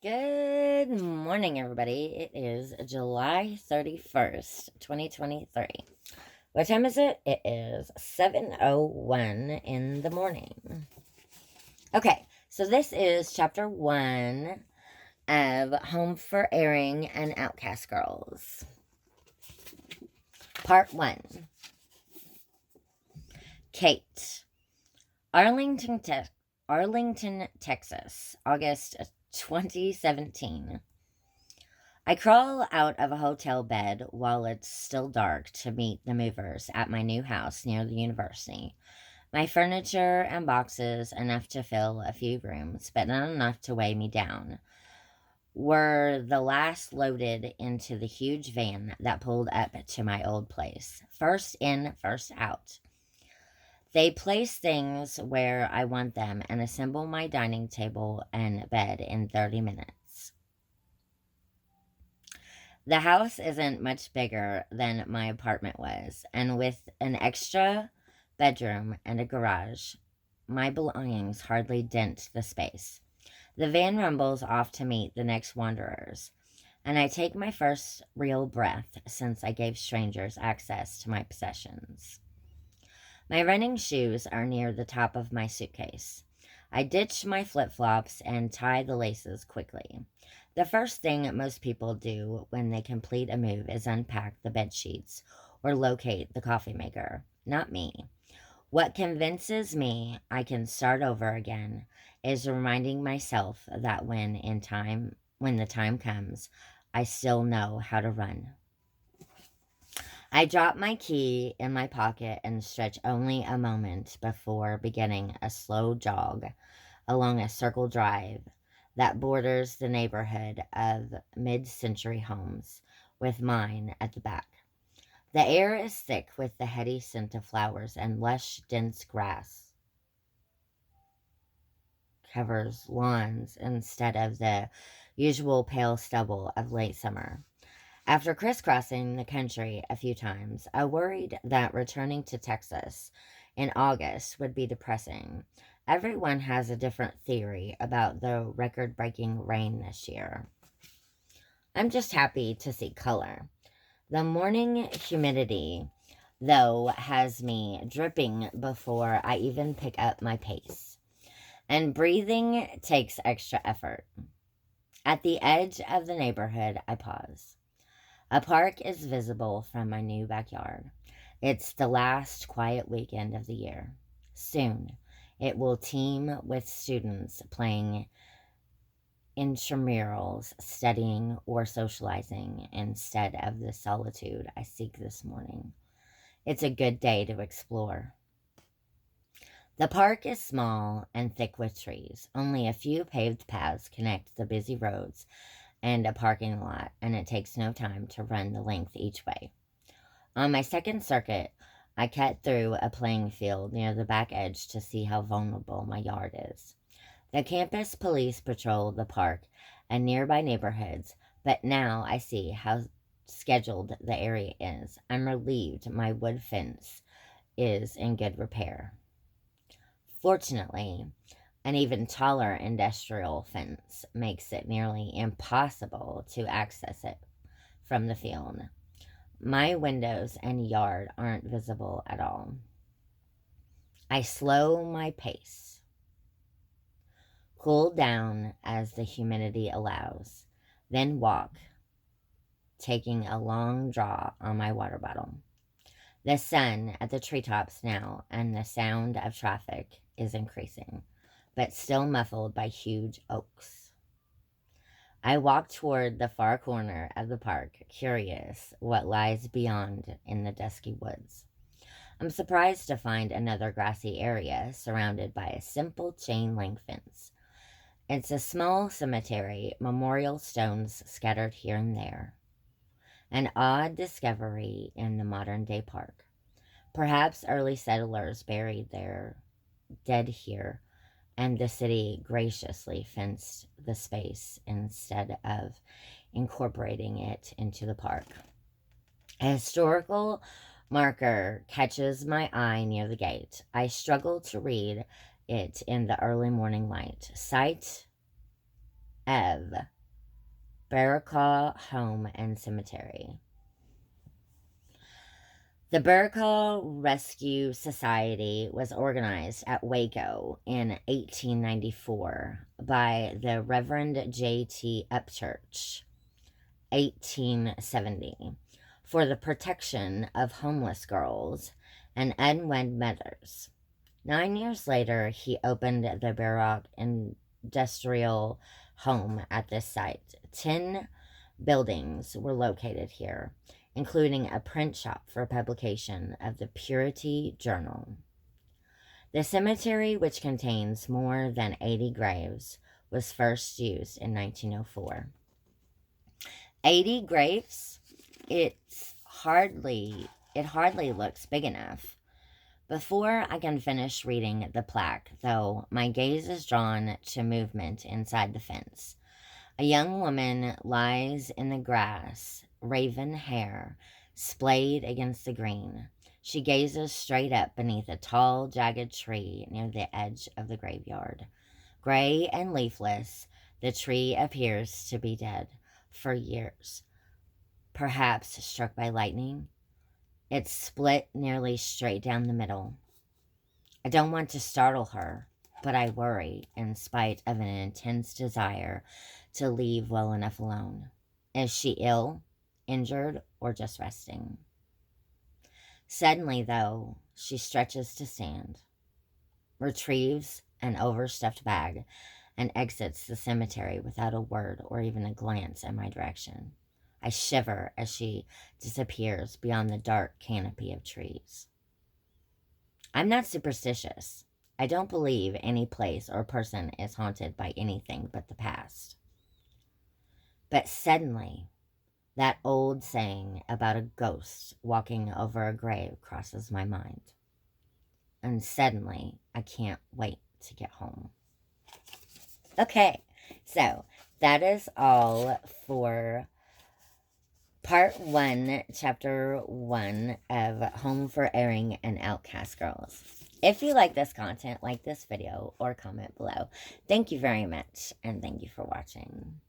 Good morning, everybody. It is July 31st, 2023. What time is it? It is 7:01 in the morning. Okay, so this is chapter 1 of Home for Erring and Outcast Girls. Part 1. Kate. Arlington, Arlington, Texas, August 2017. I crawl out of a hotel bed while it's still dark to meet the movers at my new house near the university. My furniture and boxes, enough to fill a few rooms, but not enough to weigh me down, were the last loaded into the huge van that pulled up to my old place. First in, first out. They place things where I want them and assemble my dining table and bed in 30 minutes. The house isn't much bigger than my apartment was, and with an extra bedroom and a garage, my belongings hardly dent the space. The van rumbles off to meet the next wanderers, and I take my first real breath since I gave strangers access to my possessions. My running shoes are near the top of my suitcase. I ditch my flip flops and tie the laces quickly. The first thing most people do when they complete a move is unpack the bed sheets or locate the coffee maker. Not me. What convinces me I can start over again is reminding myself that when the time comes, I still know how to run. I drop my key in my pocket and stretch only a moment before beginning a slow jog along a circle drive that borders the neighborhood of mid century homes, with mine at the back. The air is thick with the heady scent of flowers, and lush, dense grass covers lawns instead of the usual pale stubble of late summer. After crisscrossing the country a few times, I worried that returning to Texas in August would be depressing. Everyone has a different theory about the record breaking rain this year. I'm just happy to see color. The morning humidity, though, has me dripping before I even pick up my pace, and breathing takes extra effort. At the edge of the neighborhood, I pause. A park is visible from my new backyard. It's the last quiet weekend of the year. Soon, it will teem with students playing intramurals, studying, or socializing instead of the solitude I seek this morning. It's a good day to explore. The park is small and thick with trees. Only a few paved paths connect the busy roads and a parking lot, and it takes no time to run the length each way. On my second circuit, I cut through a playing field near the back edge to see how vulnerable my yard is. The campus police patrol the park and nearby neighborhoods, but now I see how scheduled the area is. I'm relieved my wood fence is in good repair. Fortunately, an even taller industrial fence makes it nearly impossible to access it from the field. My windows and yard aren't visible at all. I slow my pace, cool down as the humidity allows, then walk, taking a long draw on my water bottle. The sun at the treetops now, and the sound of traffic is increasing, but still muffled by huge oaks. I walk toward the far corner of the park, curious what lies beyond in the dusky woods. I'm surprised to find another grassy area surrounded by a simple chain link fence. It's a small cemetery, memorial stones scattered here and there. An odd discovery in the modern day park. Perhaps early settlers buried their dead here, and the city graciously fenced the space instead of incorporating it into the park. A historical marker catches my eye near the gate. I struggle to read it in the early morning light. Cite of Barakaw Home and Cemetery. The Barakaw Rescue Society was organized at Waco in 1894 by the Reverend J.T. Upchurch, 1870, for the protection of homeless girls and unwed mothers. 9 years later, he opened the Barak Industrial Home at this site. 10 buildings were located here, including a print shop for publication of the Purity Journal. The cemetery, which contains more than 80 graves, was first used in 1904. 80 graves? It hardly looks big enough. Before I can finish reading the plaque, though, my gaze is drawn to movement inside the fence. A young woman lies in the grass, raven hair splayed against the green. She gazes straight up beneath a tall, jagged tree near the edge of the graveyard. Gray and leafless, the tree appears to be dead for years, perhaps struck by lightning. It's split nearly straight down the middle. I don't want to startle her, but I worry in spite of an intense desire to leave well enough alone. Is she ill, injured, or just resting? Suddenly, though, she stretches to stand, retrieves an overstuffed bag, and exits the cemetery without a word or even a glance in my direction. I shiver as she disappears beyond the dark canopy of trees. I'm not superstitious. I don't believe any place or person is haunted by anything but the past. But suddenly, that old saying about a ghost walking over a grave crosses my mind. And suddenly, I can't wait to get home. Okay, so that is all for Part 1, Chapter 1 of Home for Erring and Outcast Girls. If you like this content, like this video, or comment below. Thank you very much, and thank you for watching.